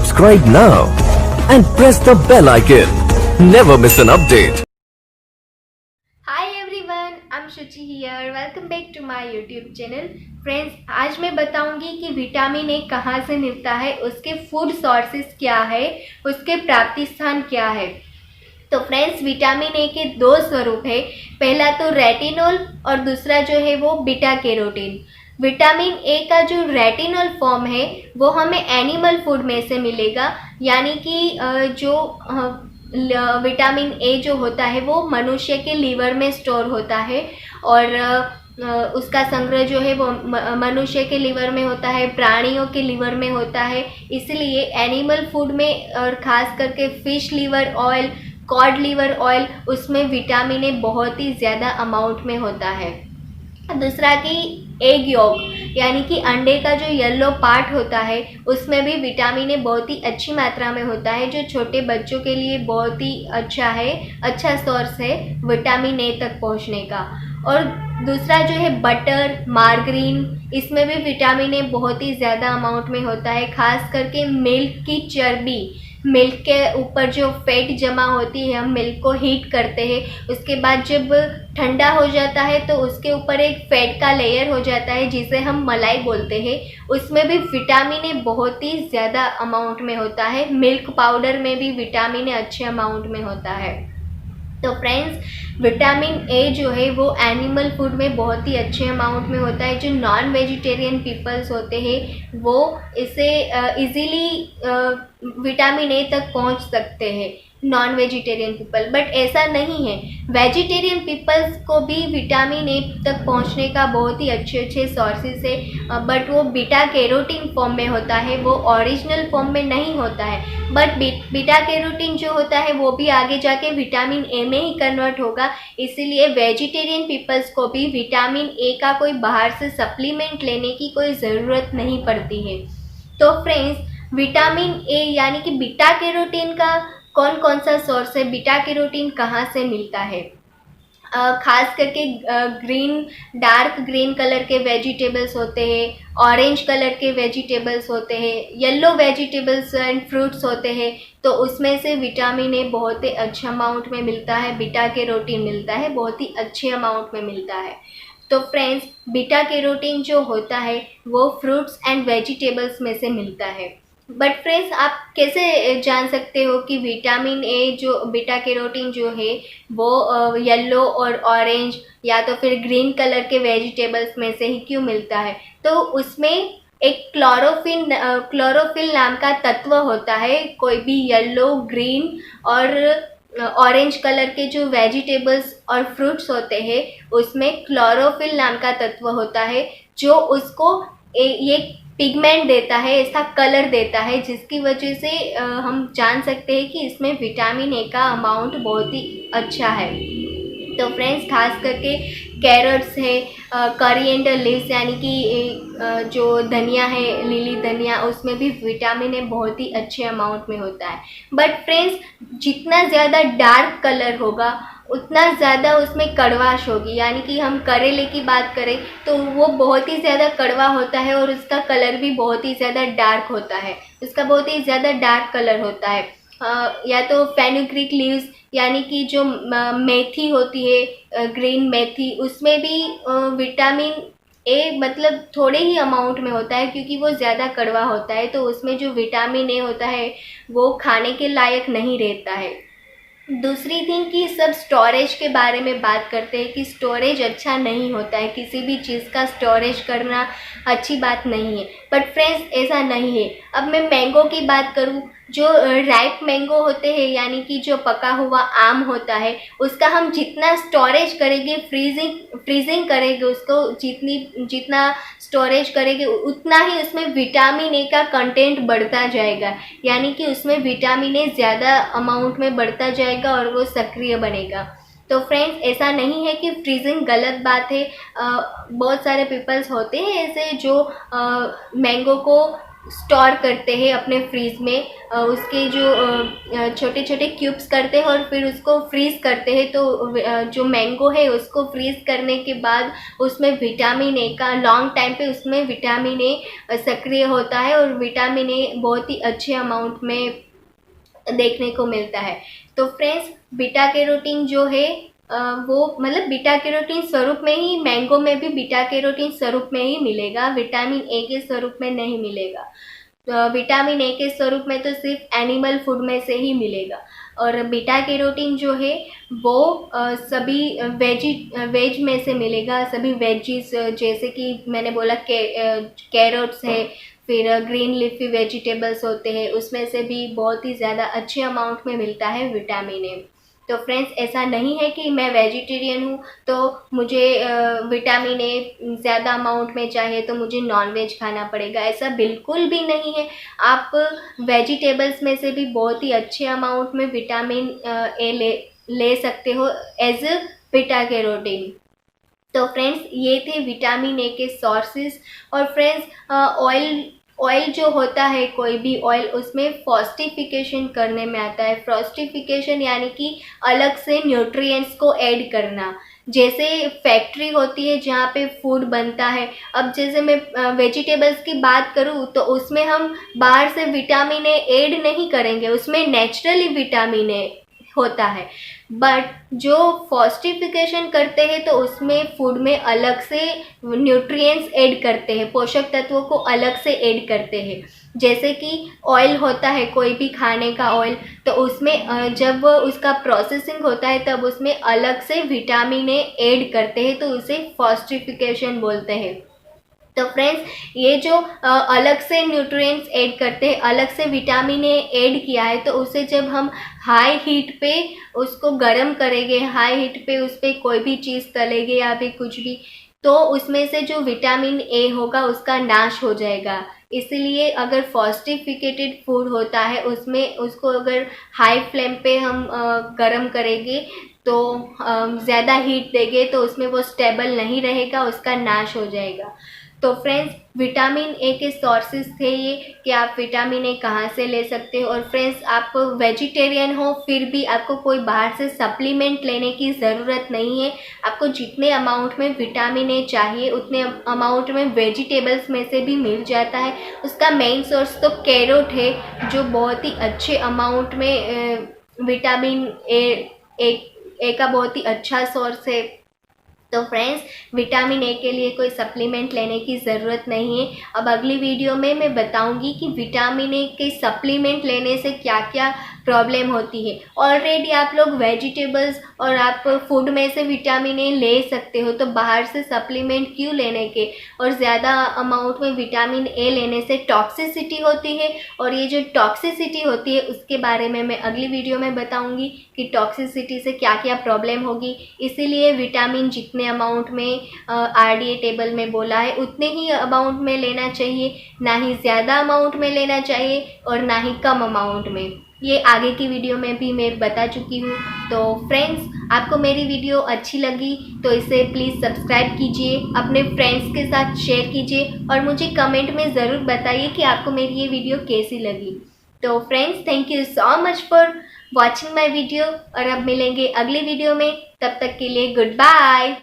Subscribe now and press the bell icon. Never miss an update. Hi everyone, I'm Shuchi here. Welcome back to my YouTube channel. Friends, आज मैं बताऊंगी कि vitamin A कहाँ से मिलता है, उसके फूड सोर्सेस क्या है, उसके प्राप्ति स्थान क्या है। तो फ्रेंड्स, विटामिन ए के दो स्वरूप है। पहला तो रेटिनॉल और दूसरा जो है वो बीटा कैरोटीन। विटामिन ए का जो रेटिनॉल फॉर्म है वो हमें एनिमल फूड में से मिलेगा, यानी कि जो विटामिन ए जो होता है वो मनुष्य के लीवर में स्टोर होता है और उसका संग्रह जो है वो मनुष्य के लीवर में होता है, प्राणियों के लीवर में होता है। इसलिए एनिमल फूड में और ख़ास करके fish liver oil, cod liver oil, उसमें विटामिन ए बहुत ही ज़्यादा अमाउंट में होता है। दूसरा कि एग यॉक, यानी कि अंडे का जो येलो पार्ट होता है उसमें भी विटामिन ए बहुत ही अच्छी मात्रा में होता है, जो छोटे बच्चों के लिए बहुत ही अच्छा है, अच्छा सोर्स है विटामिन ए तक पहुंचने का। और दूसरा जो है बटर, मार्गरीन, इसमें भी विटामिन ए बहुत ही ज़्यादा अमाउंट में होता है। ख़ास करके मिल्क की चर्बी, मिल्क के ऊपर जो फैट जमा होती है, हम मिल्क को हीट करते हैं, उसके बाद जब ठंडा हो जाता है तो उसके ऊपर एक फैट का लेयर हो जाता है जिसे हम मलाई बोलते हैं। उसमें भी विटामिन ए बहुत ही ज़्यादा अमाउंट में होता है। मिल्क पाउडर में भी विटामिन ए अच्छे अमाउंट में होता है। तो फ्रेंड्स, विटामिन ए जो है वो एनिमल फूड में बहुत ही अच्छे अमाउंट में होता है। जो नॉन वेजिटेरियन पीपल्स होते हैं वो इसे इजीली विटामिन ए तक पहुंच सकते हैं, नॉन वेजिटेरियन पीपल। बट ऐसा नहीं है, वेजिटेरियन पीपल्स को भी विटामिन ए तक पहुंचने का बहुत ही अच्छे सोर्सेस है। बट वो बीटा कैरोटीन फॉर्म में होता है, वो ओरिजिनल फॉर्म में नहीं होता है। बट बीटा कैरोटीन जो होता है वो भी आगे जाके विटामिन ए में ही कन्वर्ट होगा। इसीलिए वेजिटेरियन पीपल्स को भी विटामिन ए का कोई बाहर से सप्लीमेंट लेने की कोई ज़रूरत नहीं पड़ती है। तो फ्रेंड्स, विटामिन ए यानी कि बीटा कैरोटीन का कौन कौन सा सोर्स है, बीटा कैरोटीन कहाँ से मिलता है। खास करके ग्रीन, डार्क ग्रीन कलर के वेजिटेबल्स होते हैं, ऑरेंज कलर के वेजिटेबल्स होते हैं, येलो वेजिटेबल्स एंड फ्रूट्स होते हैं, तो उसमें से विटामिन ए बहुत ही अच्छे अमाउंट में मिलता है, बीटा कैरोटीन मिलता है, बहुत ही अच्छे अमाउंट में मिलता है। तो फ्रेंड्स, बीटा कैरोटीन जो होता है वो फ्रूट्स एंड वेजिटेबल्स में से मिलता है। बट फ्रेंड्स, आप कैसे जान सकते हो कि विटामिन ए जो बीटा कैरोटीन जो है वो येलो और ऑरेंज या तो फिर ग्रीन कलर के वेजिटेबल्स में से ही क्यों मिलता है। तो उसमें एक क्लोरोफिल नाम का तत्व होता है। कोई भी येलो, ग्रीन और ऑरेंज कलर के जो वेजिटेबल्स और फ्रूट्स होते हैं उसमें क्लोरोफिल नाम का तत्व होता है, जो उसको ये पिगमेंट देता है, ऐसा कलर देता है, जिसकी वजह से हम जान सकते हैं कि इसमें विटामिन ए का अमाउंट बहुत ही अच्छा है। तो फ्रेंड्स, खास करके कैरेट्स है, करिएंडर लीव्स यानी कि जो धनिया है, लीली धनिया, उसमें भी विटामिन ए बहुत ही अच्छे अमाउंट में होता है। बट फ्रेंड्स, जितना ज़्यादा डार्क कलर होगा उतना ज़्यादा उसमें कड़वाश होगी। यानी कि हम करेले की बात करें तो वो बहुत ही ज़्यादा कड़वा होता है और उसका कलर भी बहुत ही ज़्यादा डार्क होता है, उसका बहुत ही ज़्यादा डार्क कलर होता है। या तो फेनुग्रीक लीव्स यानी कि जो मेथी होती है, ग्रीन मेथी, उसमें भी विटामिन ए मतलब थोड़े ही अमाउंट में होता है, क्योंकि वो ज़्यादा कड़वा होता है, तो उसमें जो विटामिन ए होता है वो खाने के लायक नहीं रहता है। दूसरी थिंग कि सब स्टोरेज के बारे में बात करते हैं कि स्टोरेज अच्छा नहीं होता है, किसी भी चीज़ का स्टोरेज करना अच्छी बात नहीं है। बट फ्रेंड्स, ऐसा नहीं है। अब मैं मैंगो की बात करूं, जो राइप मैंगो होते हैं यानी कि जो पका हुआ आम होता है, उसका हम जितना स्टोरेज करेंगे, फ्रीजिंग करेंगे, उसको जितना स्टोरेज करेंगे उतना ही उसमें विटामिन ए का कंटेंट बढ़ता जाएगा, यानी कि उसमें विटामिन ए ज़्यादा अमाउंट में बढ़ता जाएगा और वो सक्रिय बनेगा। तो फ्रेंड्स, ऐसा नहीं है कि फ्रीजिंग गलत बात है। बहुत सारे पीपल्स होते हैं ऐसे जो मैंगो को स्टोर करते हैं अपने फ्रीज में, उसके जो छोटे छोटे क्यूब्स करते हैं और फिर उसको फ्रीज़ करते हैं। तो जो मैंगो है उसको फ्रीज़ करने के बाद उसमें विटामिन ए का लॉन्ग टाइम पे उसमें विटामिन ए सक्रिय होता है और विटामिन ए बहुत ही अच्छे अमाउंट में देखने को मिलता है। तो फ्रेंड्स, बीटा कैरोटीन जो है वो मतलब बीटा कैरोटीन स्वरूप में ही मैंगो में भी बीटा कैरोटीन स्वरूप में ही मिलेगा, विटामिन ए के स्वरूप में नहीं मिलेगा। तो विटामिन ए के स्वरूप में तो सिर्फ एनिमल फूड में से ही मिलेगा। और बीटा कैरोटीन जो है वो सभी वेज में से मिलेगा, सभी वेजिस, जैसे कि मैंने बोला कैरोट्स है, फिर ग्रीन लीफी वेजिटेबल्स होते हैं, उसमें से भी बहुत ही ज़्यादा अच्छे अमाउंट में मिलता है विटामिन ए। तो फ्रेंड्स, ऐसा नहीं है कि मैं वेजिटेरियन हूँ तो मुझे विटामिन ए ज़्यादा अमाउंट में चाहिए तो मुझे नॉनवेज खाना पड़ेगा, ऐसा बिल्कुल भी नहीं है। आप वेजिटेबल्स में से भी बहुत ही अच्छे अमाउंट में विटामिन ए ले सकते हो एज बीटा कैरोटीन। तो फ्रेंड्स, ये थे विटामिन ए के सोर्सेज। और फ्रेंड्स, ऑयल जो होता है, कोई भी ऑयल, उसमें फॉस्टिफिकेशन करने में आता है। फॉस्टिफिकेशन यानी कि अलग से न्यूट्रिएंट्स को ऐड करना। जैसे फैक्ट्री होती है जहाँ पे फूड बनता है, अब जैसे मैं वेजिटेबल्स की बात करूँ तो उसमें हम बाहर से विटामिन ए ऐड नहीं करेंगे, उसमें नेचुरली विटामिन ए होता है। बट जो फॉस्टिफिकेशन करते हैं तो उसमें फूड में अलग से न्यूट्रिएंट्स ऐड करते हैं, पोषक तत्वों को अलग से ऐड करते हैं। जैसे कि ऑयल होता है, कोई भी खाने का ऑयल, तो उसमें जब उसका प्रोसेसिंग होता है तब उसमें अलग से विटामिन ए ऐड करते हैं, तो उसे फॉस्टिफिकेशन बोलते हैं। तो फ्रेंड्स, ये जो अलग से न्यूट्रिएंट्स ऐड करते हैं, अलग से विटामिन ए ऐड किया है, तो उसे जब हम हाई हीट पे उसको गर्म करेंगे, हाई हीट पे उस पर कोई भी चीज़ तलेंगे या फिर कुछ भी, तो उसमें से जो विटामिन ए होगा उसका नाश हो जाएगा। इसलिए अगर फॉस्टिफिकेटेड फूड होता है उसमें उसको अगर हाई फ्लेम पे हम गर्म करेंगे तो ज़्यादा हीट देंगे तो उसमें वो स्टेबल नहीं रहेगा, उसका नाश हो जाएगा। तो फ्रेंड्स, विटामिन ए के सोर्सेज थे ये कि आप विटामिन ए कहाँ से ले सकते हो। और फ्रेंड्स, आप वेजिटेरियन हो फिर भी आपको कोई बाहर से सप्लीमेंट लेने की ज़रूरत नहीं है। आपको जितने अमाउंट में विटामिन ए चाहिए उतने अमाउंट में वेजिटेबल्स में से भी मिल जाता है। उसका मेन सोर्स तो कैरोट है, जो बहुत ही अच्छे अमाउंट में विटामिन ए का बहुत ही अच्छा सोर्स है। तो फ्रेंड्स, विटामिन ए के लिए कोई सप्लीमेंट लेने की ज़रूरत नहीं है। अब अगली वीडियो में मैं बताऊंगी कि विटामिन ए के सप्लीमेंट लेने से क्या क्या प्रॉब्लम होती है। ऑलरेडी आप लोग वेजिटेबल्स और आप फूड में से विटामिन ए ले सकते हो, तो बाहर से सप्लीमेंट क्यों लेने के। और ज़्यादा अमाउंट में विटामिन ए लेने से टॉक्सिसिटी होती है, और ये जो टॉक्सिसिटी होती है उसके बारे में मैं अगली वीडियो में बताऊंगी कि टॉक्सिसिटी से क्या क्या प्रॉब्लम होगी। इसीलिए विटामिन जितने अमाउंट में RDA टेबल में बोला है उतने ही अमाउंट में लेना चाहिए, ना ही ज़्यादा अमाउंट में लेना चाहिए और ना ही कम अमाउंट में। ये आगे की वीडियो में भी मैं बता चुकी हूँ। तो फ्रेंड्स, आपको मेरी वीडियो अच्छी लगी तो इसे प्लीज़ सब्सक्राइब कीजिए, अपने फ्रेंड्स के साथ शेयर कीजिए और मुझे कमेंट में ज़रूर बताइए कि आपको मेरी ये वीडियो कैसी लगी। तो friends, thank you so much for watching my video, और अब मिलेंगे अगले वीडियो में। तब तक के लिए गुड बाय।